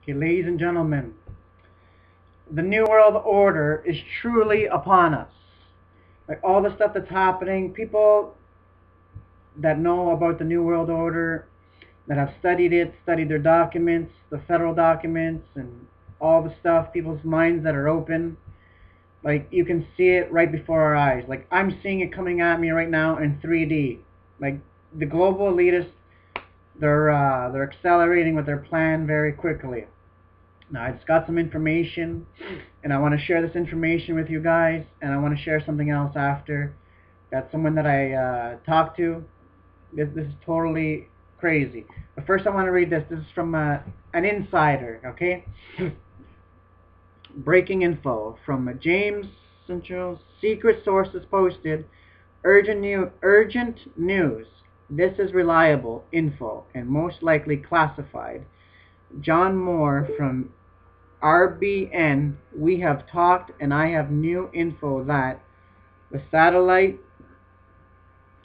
Okay, ladies and gentlemen, the New World Order is truly upon us. Like all the stuff that's happening, people that know about the New World Order, that have studied it, studied their documents, the federal documents, and all the stuff, people's minds that are open. Like you can see it right before our eyes. Like I'm seeing it coming at me right now in 3D. Like the global elitists, they're accelerating with their plan very quickly. Now, I just got some information, and I want to share this information with you guys, and I want to share something else after. Got someone that I talked to. This is totally crazy. But first, I want to read this. This is from an insider, okay? Breaking info from James Central. Secret sources posted. Urgent news. This is reliable info and most likely classified. John Moore from RBN, we have talked and I have new info that the satellite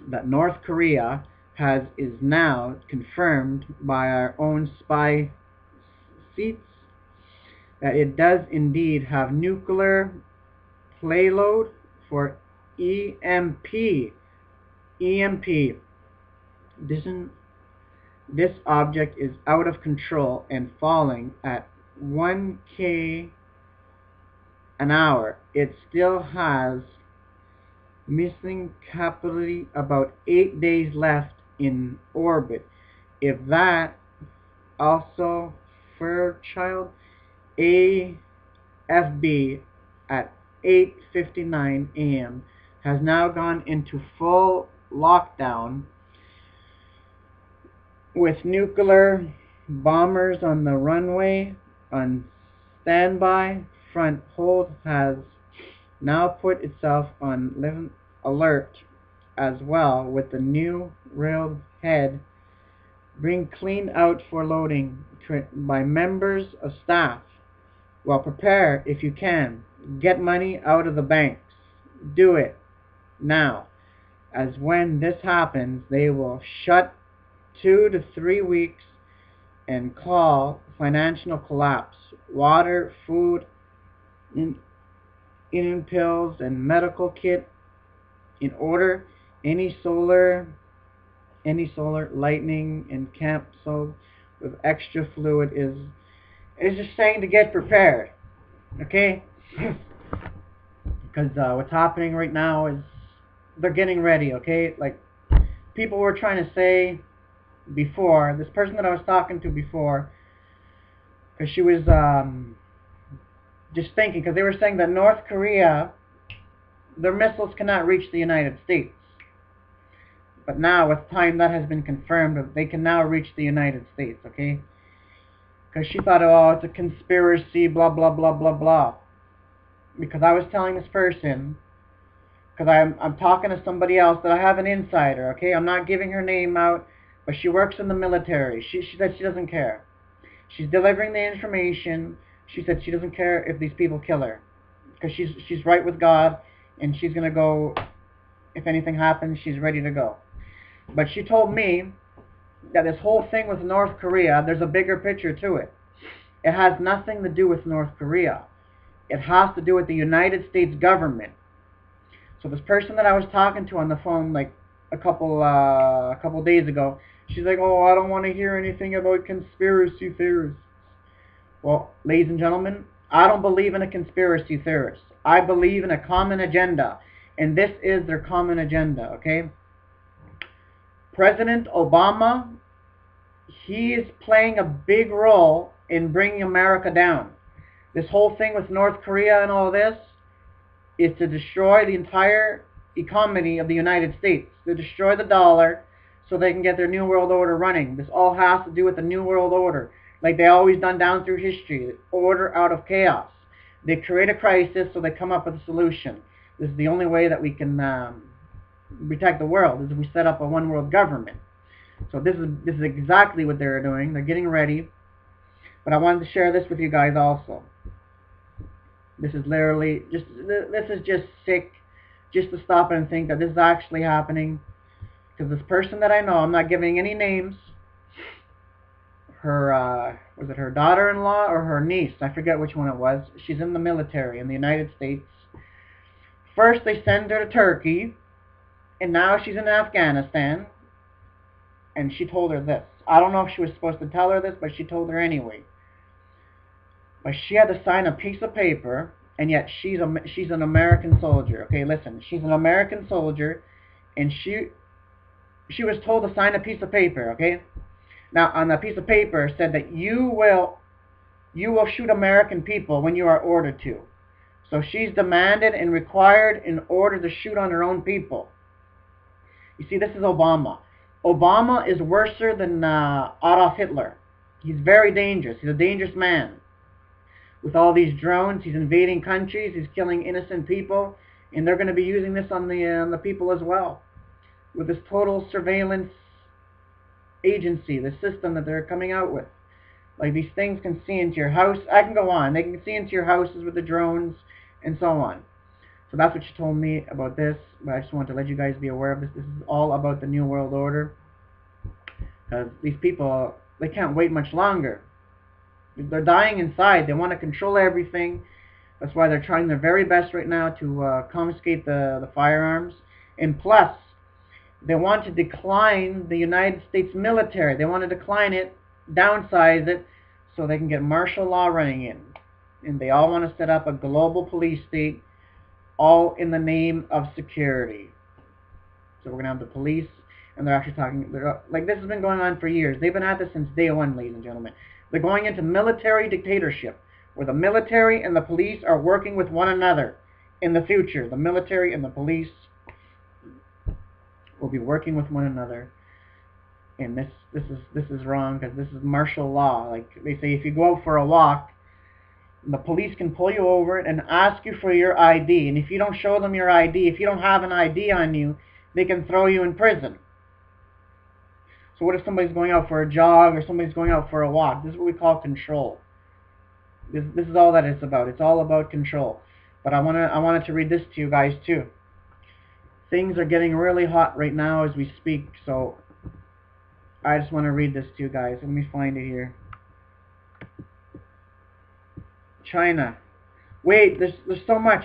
that North Korea has is now confirmed by our own spy seats that it does indeed have nuclear payload for EMP. EMP. This object is out of control and falling at 1 km an hour. It still has missing capability about 8 days left in orbit. If that also Fairchild AFB at 8:59 a.m. has now gone into full lockdown with nuclear bombers on the runway on standby. Front hold has now put itself on alert as well, with the new railhead being cleaned out for loading by members of staff. Well, prepare if you can. Get money out of the banks. Do it now, as when this happens, they will shut 2 to 3 weeks and call financial collapse. Water, food, in pills, and medical kit in order. Any solar lightning and capsule with extra fluid is just saying to get prepared. Okay? Because what's happening right now is they're getting ready. Okay? Like people were trying to say before, this person that I was talking to before, because she was just thinking, because they were saying that North Korea, their missiles cannot reach the United States. But now, with time, that has been confirmed that they can now reach the United States, okay? Because she thought, oh, it's a conspiracy, blah, blah, blah, blah, blah. Because I was telling this person, because I'm talking to somebody else that I have an insider, okay? I'm not giving her name out, but she works in the military. She said she doesn't care. She's delivering the information. She said she doesn't care if these people kill her. Because she's right with God, and she's going to go, if anything happens, she's ready to go. But she told me that this whole thing with North Korea, there's a bigger picture to it. It has nothing to do with North Korea. It has to do with the United States government. So this person that I was talking to on the phone like a couple days ago, she's like, oh, I don't want to hear anything about conspiracy theorists. Well, ladies and gentlemen, I don't believe in a conspiracy theorist. I believe in a common agenda. And this is their common agenda, okay? President Obama, he is playing a big role in bringing America down. This whole thing with North Korea and all this is to destroy the entire economy of the United States, to destroy the dollar so they can get their New World Order running. This all has to do with the New World Order, like they always done down through history. Order out of chaos. They create a crisis so they come up with a solution. This is the only way that we can protect the world, is if we set up a one world government. So this is exactly what they're doing. They're getting ready. But I wanted to share this with you guys also. This is literally this is just sick, just to stop and think that this is actually happening. Because this person that I know, I'm not giving any names. Her was it her daughter-in-law or her niece? I forget which one it was. She's in the military in the United States. First they send her to Turkey, and now she's in Afghanistan, and she told her this. I don't know if she was supposed to tell her this, but she told her anyway. But she had to sign a piece of paper, and yet she's an American soldier. Okay, listen, she's an American soldier, and she was told to sign a piece of paper, okay? Now, on that piece of paper, it said that you will shoot American people when you are ordered to. So she's demanded and required in order to shoot on her own people. You see, this is Obama. Obama is worse than Adolf Hitler. He's very dangerous. He's a dangerous man. With all these drones, he's invading countries, he's killing innocent people, and they're going to be using this on the people as well. With this total surveillance agency, the system that they're coming out with. Like, these things can see into your house. I can go on. They can see into your houses with the drones and so on. So that's what she told me about this. But I just want to let you guys be aware of this. This is all about the New World Order. Because these people, they can't wait much longer. They're dying inside. They want to control everything. That's why they're trying their very best right now to confiscate the firearms. And plus, they want to decline the United States military. They want to decline it, downsize it, so they can get martial law running in. And they all want to set up a global police state, all in the name of security. So we're going to have the police, and they're actually talking, like, this has been going on for years. They've been at this since day one, ladies and gentlemen. They're going into military dictatorship, where the military and the police are working with one another. In the future, the military and the police will be working with one another. And this is wrong, because this is martial law. Like they say, if you go out for a walk, the police can pull you over and ask you for your ID. And if you don't show them your ID, if you don't have an ID on you, they can throw you in prison. So what if somebody's going out for a jog or somebody's going out for a walk? This is what we call control. This is all that it's about. It's all about control. But I wanted to read this to you guys too. Things are getting really hot right now as we speak, so I just want to read this to you guys. Let me find it here. China. Wait, there's so much.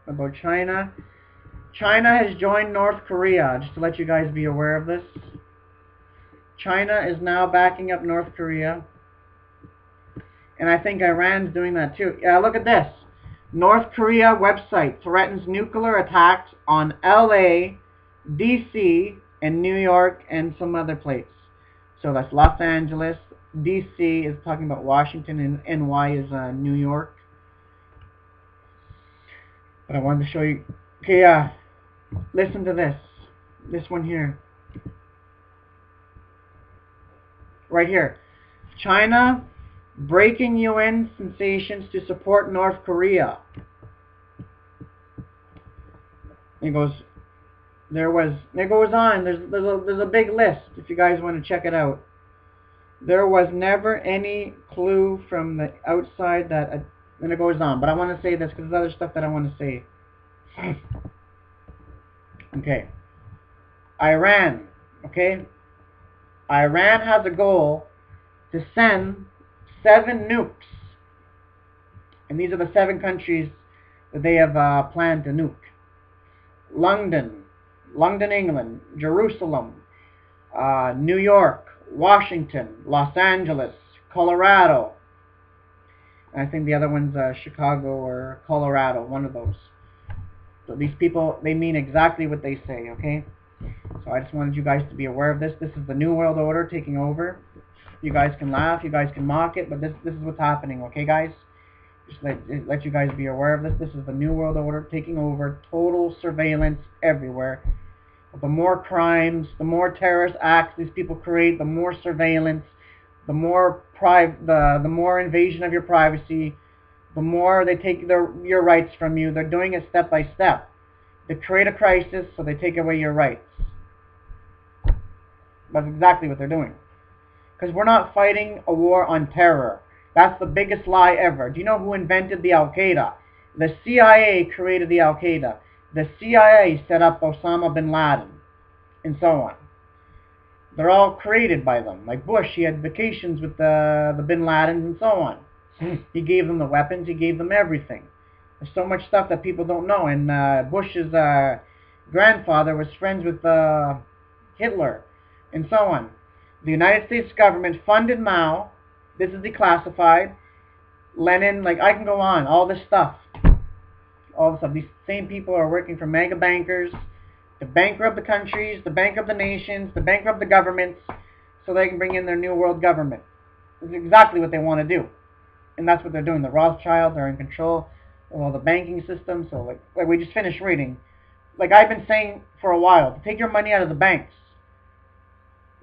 About China. China has joined North Korea, just to let you guys be aware of this. China is now backing up North Korea. And I think Iran's doing that too. Yeah, look at this. North Korea website threatens nuclear attacks on LA, DC, and New York, and some other places. So that's Los Angeles. DC is talking about Washington, and NY is New York. But I wanted to show you. Okay, listen to this. This one here. Right here. China breaking UN sensations to support North Korea. It goes. It goes on. There's a big list if you guys want to check it out. There was never any clue from the outside that. And it goes on, but I want to say this because there's other stuff that I want to say. Okay. Iran. Okay. Iran has a goal to send 7 nukes. And these are the 7 countries that they have planned to nuke. London, England, Jerusalem, New York, Washington, Los Angeles, Colorado. And I think the other one's Chicago or Colorado, one of those. So these people, they mean exactly what they say, okay? So I just wanted you guys to be aware of this. This is the New World Order taking over. You guys can laugh, you guys can mock it, but this is what's happening, okay, guys? Just let you guys be aware of this. This is the New World Order taking over, total surveillance everywhere. The more crimes, the more terrorist acts these people create, the more surveillance, the more more invasion of your privacy, the more they take your rights from you. They're doing it step by step. They create a crisis, so they take away your rights. That's exactly what they're doing. Because we're not fighting a war on terror. That's the biggest lie ever. Do you know who invented the Al-Qaeda? The CIA created the Al-Qaeda. The CIA set up Osama bin Laden. and so on. They're all created by them. Like Bush, he had vacations with the Bin Ladens and so on. He gave them the weapons. He gave them everything. There's so much stuff that people don't know. And Bush's grandfather was friends with Hitler and so on. The United States government funded Mao. This is declassified. Lenin, like I can go on. All this stuff. All this stuff. These same people are working for mega bankers to bankrupt the countries, to bankrupt the nations, to bankrupt the governments so they can bring in their new world government. This is exactly what they want to do. And that's what they're doing. The Rothschilds are in control of all the banking system. So like we just finished reading. Like I've been saying for a while, to take your money out of the banks.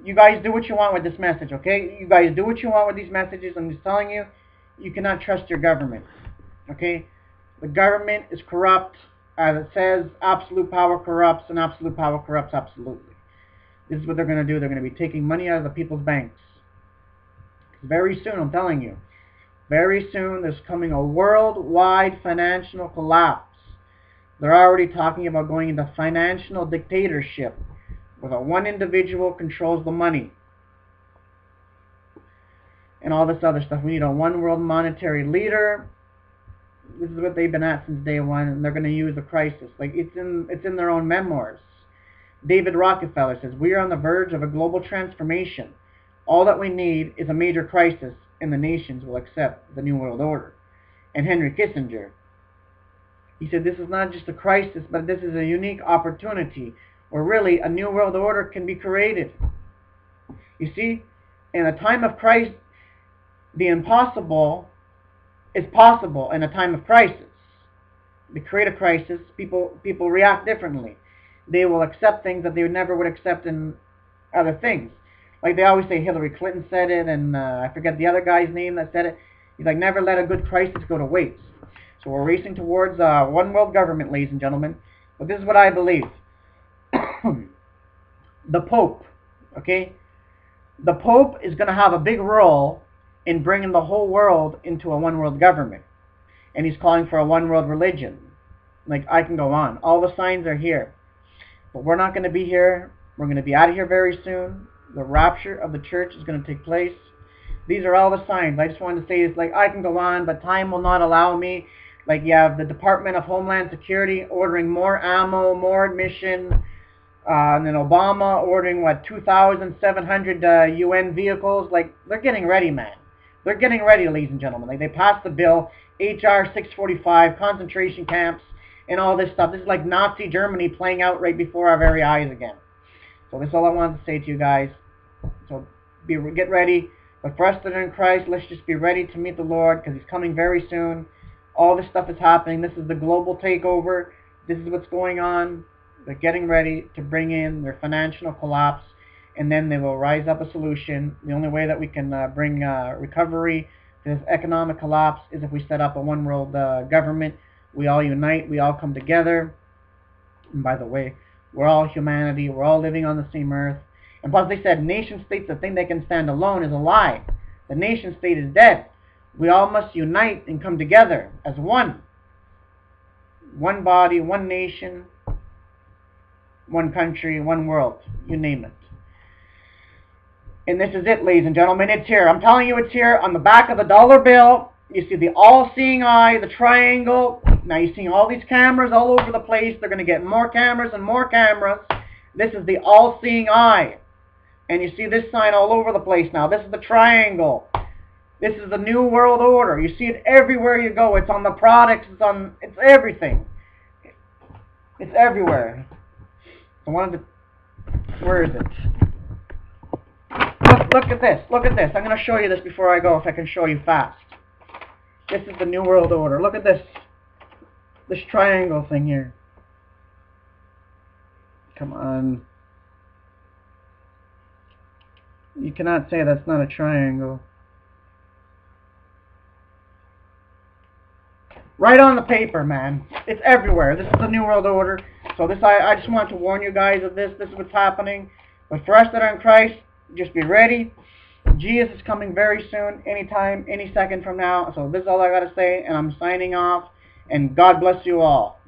You guys do what you want with this message, okay? You guys do what you want with these messages. I'm just telling you, you cannot trust your government, okay? The government is corrupt. As it says, absolute power corrupts, and absolute power corrupts absolutely. This is what they're going to do. They're going to be taking money out of the people's banks. Very soon, I'm telling you. Very soon, there's coming a worldwide financial collapse. They're already talking about going into financial dictatorship, where one individual controls the money. And all this other stuff. We need a one world monetary leader. This is what they've been at since day one, and they're going to use the crisis. Like it's in their own memoirs. David Rockefeller says, "We are on the verge of a global transformation. All that we need is a major crisis, and the nations will accept the New World Order." And Henry Kissinger, he said, "This is not just a crisis, but this is a unique opportunity where really a New World Order can be created." You see, in a time of crisis, the impossible is possible in a time of crisis. To create a crisis, people react differently. They will accept things that they never would accept in other things. Like they always say, Hillary Clinton said it, and I forget the other guy's name that said it. He's like, never let a good crisis go to waste. So we're racing towards one world government, ladies and gentlemen. But this is what I believe. The Pope, okay? The Pope is going to have a big role in bringing the whole world into a one world government. And he's calling for a one world religion. Like, I can go on. All the signs are here. But we're not going to be here. We're going to be out of here very soon. The rapture of the church is going to take place. These are all the signs. I just wanted to say, it's like, I can go on, but time will not allow me. Like, you have the Department of Homeland Security ordering more ammo, more admission. And then Obama ordering, 2,700 UN vehicles. Like, they're getting ready, man. They're getting ready, ladies and gentlemen. Like, they passed the bill, H.R. 645, concentration camps, and all this stuff. This is like Nazi Germany playing out right before our very eyes again. So this is all I wanted to say to you guys. So get ready. But for us that are in Christ, let's just be ready to meet the Lord, because He's coming very soon. All this stuff is happening. This is the global takeover. This is what's going on. They're getting ready to bring in their financial collapse, and then they will rise up a solution. The only way that we can bring recovery to this economic collapse is if we set up a one world government. We all unite. We all come together. And by the way, we're all humanity. We're all living on the same earth. And plus they said nation states that think they can stand alone is a lie. The nation state is dead. We all must unite and come together as one. One body, one nation, one country, one world. You name it. And this is it, ladies and gentlemen. It's here. I'm telling you, it's here. On the back of the dollar bill, you see the all-seeing eye, the triangle. Now you're seeing all these cameras all over the place. They're going to get more cameras and more cameras. This is the all-seeing eye. And you see this sign all over the place now. This is the triangle. This is the New World Order. You see it everywhere you go. It's on the products. It's everything. It's everywhere. I wanted to... Where is it? Look at this. Look at this. I'm going to show you this before I go, if I can show you fast. This is the New World Order. Look at this. This triangle thing here. Come on. You cannot say that's not a triangle. Right on the paper, man. It's everywhere. This is the New World Order. So this, I just want to warn you guys of this. This is what's happening. But for us that are in Christ, just be ready. Jesus is coming very soon, anytime, any second from now. So this is all I got to say, and I'm signing off. And God bless you all.